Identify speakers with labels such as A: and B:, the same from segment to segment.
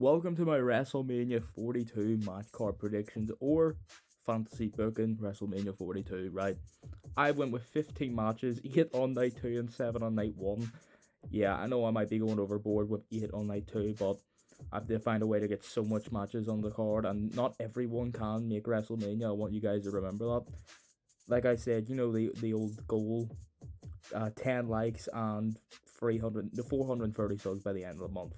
A: Welcome to my WrestleMania 42 match card predictions or fantasy booking WrestleMania 42, right? I went with 15 matches, 8 on night 2 and 7 on night 1. Yeah, I know I might be going overboard with 8 on night 2, but I have to find a way to get so much matches on the card, and not everyone can make WrestleMania. I want you guys to remember that. Like I said, the old goal, 10 likes and 430 subs by the end of the month.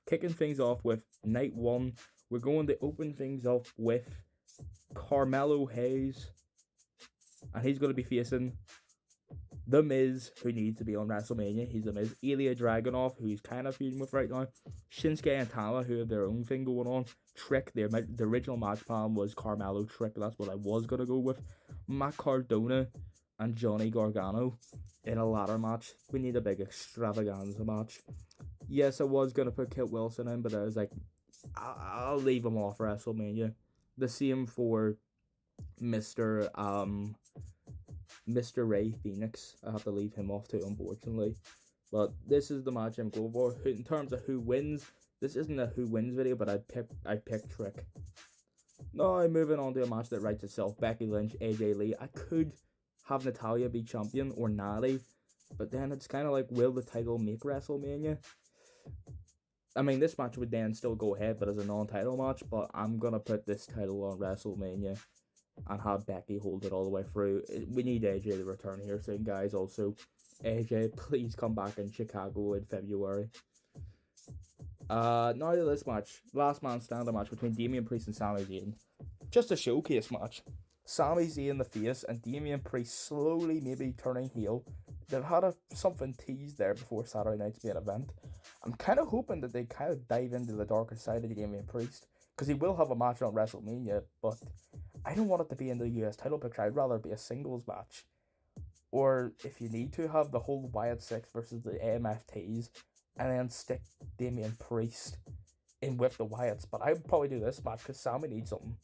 A: Kicking things off with night 1, we're going to open things up with Carmelo Hayes, and he's going to be facing The Miz, who needs to be on WrestleMania. He's The Miz. Ilya Dragunov, who he's kind of feuding with right now. Shinsuke and Tama, who have their own thing going on. Trick, the original match plan was Carmelo Trick. That's what I was going to go with. Matt Cardona and Johnny Gargano in a ladder match. We need a big extravaganza match. Yes, I was going to put Kit Wilson in, but I was like, I'll leave him off WrestleMania. The same for Mr. Mr. Ray Phoenix. I have to leave him off too, unfortunately. But this is the match I'm going for. In terms of who wins, this isn't a who wins video, but I picked Trick. Now, moving on to a match that writes itself. Becky Lynch, AJ Lee. I could have Natalya be champion or Natty, but then it's kind of like, will the title make WrestleMania? I mean, this match would then still go ahead, but as a non-title match, but I'm going to put this title on WrestleMania and have Becky hold it all the way through. We need AJ to return here soon, guys. Also, AJ, please come back in Chicago in February. Now to this match. Last man standing match between Damian Priest and Sami Zayn. Just a showcase match. Sami Zayn the face and Damian Priest slowly maybe turning heel. They've had something teased there before Saturday night's main event. I'm kind of hoping that they kind of dive into the darker side of Damian Priest, because he will have a match on WrestleMania, but I don't want it to be in the US title picture. I'd rather it be a singles match. Or if you need to, have the whole Wyatt 6 versus the AMFTs, and then stick Damian Priest in with the Wyatts. But I would probably do this match because Sami needs something.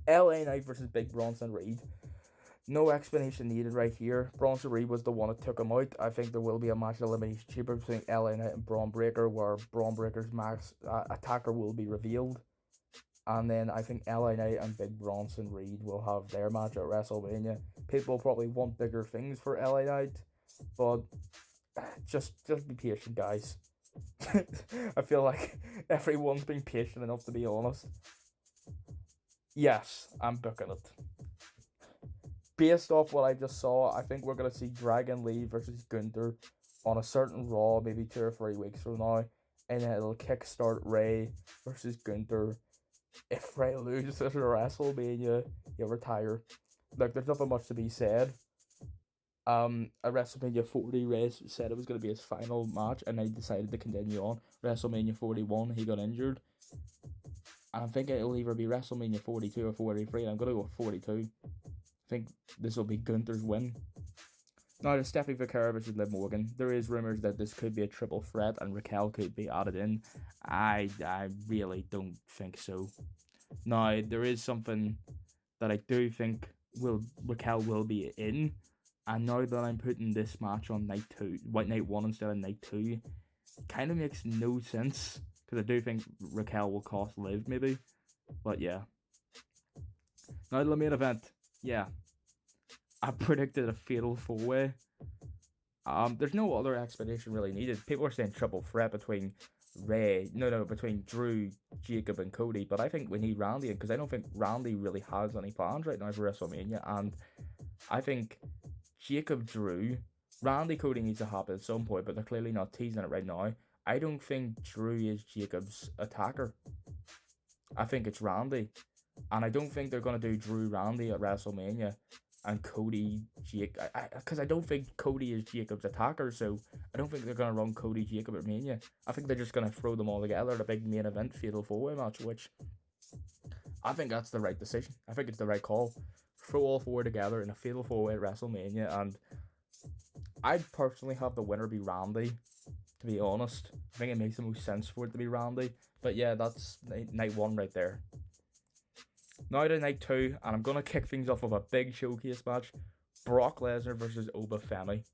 A: LA Knight versus Big Bronson Reed. No explanation needed right here. Bronson Reed was the one that took him out. I think there will be a match elimination chamber between LA Knight and Braun Breaker, where Braun Breaker's max attacker will be revealed. And then I think LA Knight and Big Bronson Reed will have their match at WrestleMania. People probably want bigger things for LA Knight, but just be patient, guys. I feel like everyone's been patient enough, to be honest. Yes, I'm booking it. Based off what I just saw, I think we're going to see Dragon Lee versus Gunther on a certain Raw, maybe 2 or 3 weeks from now. And then it'll kickstart Ray versus Gunther. If Ray loses at WrestleMania, he'll retire. Look, there's nothing much to be said. At WrestleMania 40, Ray said it was going to be his final match, and they decided to continue on. WrestleMania 41, he got injured. And I think it'll either be WrestleMania 42 or 43. I'm going to go with 42. I think this will be Gunther's win. Now, to Stephanie Vaquera versus Liv Morgan. There is rumors that this could be a triple threat and Raquel could be added in. I really don't think so. Now, there is something that I do think Raquel will be in. And now that I'm putting this match on night 1 instead of night 2, it kind of makes no sense. Because I do think Raquel will cost Liv, maybe. But yeah. Now, the main event. Yeah, I predicted a fatal 4-way. There's no other explanation really needed. People are saying triple threat between between Drew, Jacob, and Cody. But I think we need Randy in, because I don't think Randy really has any plans right now for WrestleMania. And I think Jacob, Drew, Randy, Cody needs to happen at some point, but they're clearly not teasing it right now. I don't think Drew is Jacob's attacker. I think it's Randy. And I don't think they're going to do Drew Randy at WrestleMania and Cody Jake. Because I don't think Cody is Jacob's attacker, so I don't think they're going to run Cody Jacob at Mania. I think they're just going to throw them all together at a big main event fatal 4-way match, which I think that's the right decision. I think it's the right call. Throw all 4 together in a fatal 4-way at WrestleMania, and I'd personally have the winner be Randy, to be honest. I think it makes the most sense for it to be Randy. But yeah, that's night 1 right there. Now to night 2, and I'm going to kick things off with a big showcase match. Brock Lesnar versus Oba Femi.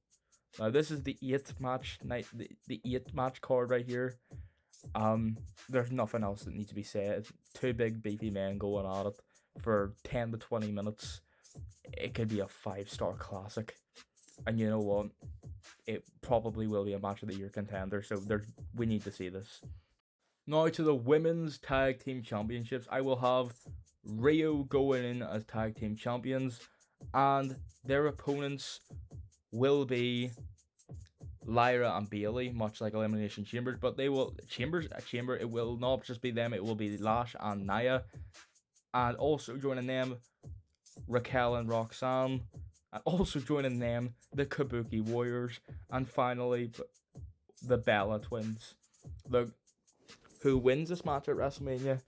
A: Now this is the 8th match card right here. There's nothing else that needs to be said. Two big beefy men going at it for 10 to 20 minutes. It could be a 5-star classic. And you know what? It probably will be a match of the year contender. So we need to see this. Now to the women's tag team championships. I will have Rio going in as tag team champions, and their opponents will be Lyra and Bailey, much like Elimination Chambers, but they will Chamber. It will not just be them; it will be Lash and Nia, and also joining them, Raquel and Roxanne, and also joining them, the Kabuki Warriors, and finally the Bella Twins. Look, who wins this match at WrestleMania?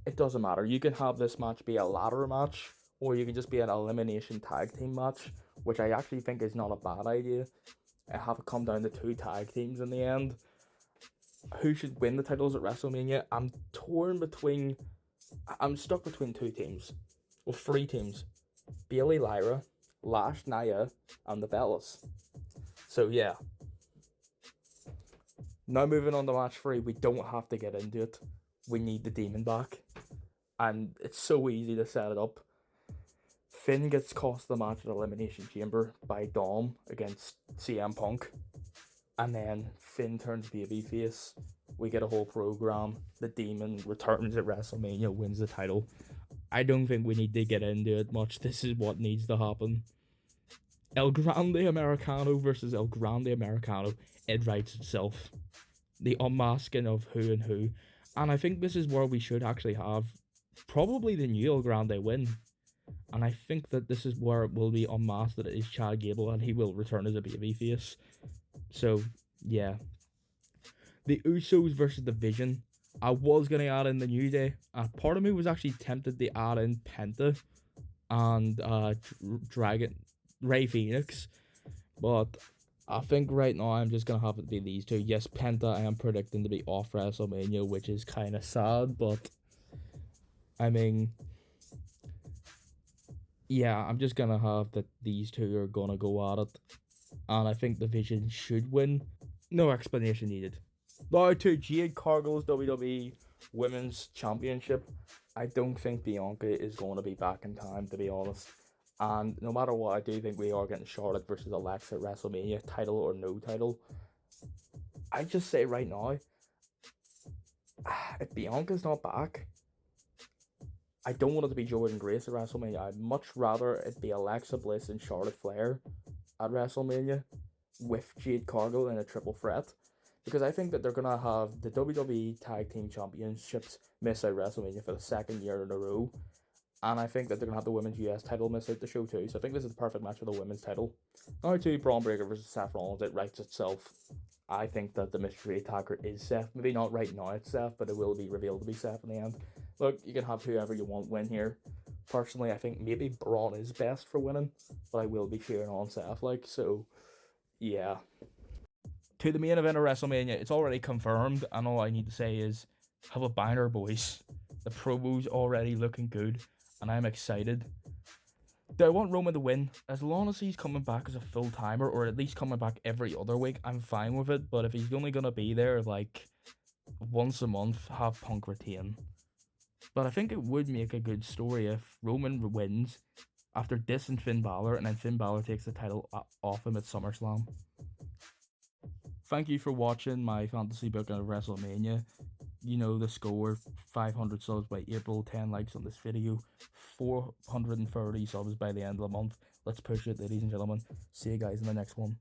A: It doesn't matter. You can have this match be a ladder match, or you can just be an elimination tag team match, which I actually think is not a bad idea. And have it come down to 2 tag teams in the end. Who should win the titles at WrestleMania? I'm stuck between 2 teams. Well, 3 teams. Bailey, Lyra, Lash, Nia, and the Bellas. So yeah. Now moving on to match 3, we don't have to get into it. We need the Demon back. And it's so easy to set it up. Finn gets cost the match at Elimination Chamber by Dom against CM Punk. And then Finn turns babyface. We get a whole program. The Demon returns at WrestleMania, wins the title. I don't think we need to get into it much. This is what needs to happen. El Grande Americano versus El Grande Americano. It writes itself. The unmasking of who and who. And I think this is where we should actually have probably the new El Grande win. And I think that this is where it will be unmasked that it is Chad Gable and he will return as a babyface. So, yeah. The Usos versus the Vision. I was going to add in the New Day. Part of me was actually tempted to add in Penta and Dragon Ray Phoenix. But I think right now I'm just going to have it be these 2. Yes, Penta I am predicting to be off WrestleMania, which is kind of sad. But, I mean, yeah, I'm just going to have that these 2 are going to go at it. And I think the Vision should win. No explanation needed. Now to Jade Cargill's WWE Women's Championship. I don't think Bianca is going to be back in time, to be honest. And no matter what, I do think we are getting Charlotte versus Alexa at WrestleMania, title or no title. I just say right now, if Bianca's not back, I don't want it to be Jordynne Grace at WrestleMania. I'd much rather it be Alexa Bliss and Charlotte Flair at WrestleMania with Jade Cargill in a triple threat. Because I think that they're going to have the WWE Tag Team Championships miss out WrestleMania for the 2nd year in a row. And I think that they're going to have the Women's US title miss out the show too. So I think this is the perfect match for the Women's title. Now to Braun Breaker versus Seth Rollins. It writes itself. I think that the mystery attacker is Seth. Maybe not right now it's Seth, but it will be revealed to be Seth in the end. Look, you can have whoever you want win here. Personally, I think maybe Braun is best for winning, but I will be cheering on Seth. So yeah. To the main event of WrestleMania, it's already confirmed, and all I need to say is have a banner, boys. The promo's already looking good, and I'm excited. Do I want Roman to win? As long as he's coming back as a full-timer, or at least coming back every other week, I'm fine with it. But if he's only going to be there, like, once a month, have Punk retain. But I think it would make a good story if Roman wins after dissing Finn Balor, and then Finn Balor takes the title off him at SummerSlam. Thank you for watching my fantasy book of WrestleMania. You know the score, 500 subs by April, 10 likes on this video, 430 subs by the end of the month. Let's push it, ladies and gentlemen. See you guys in the next one.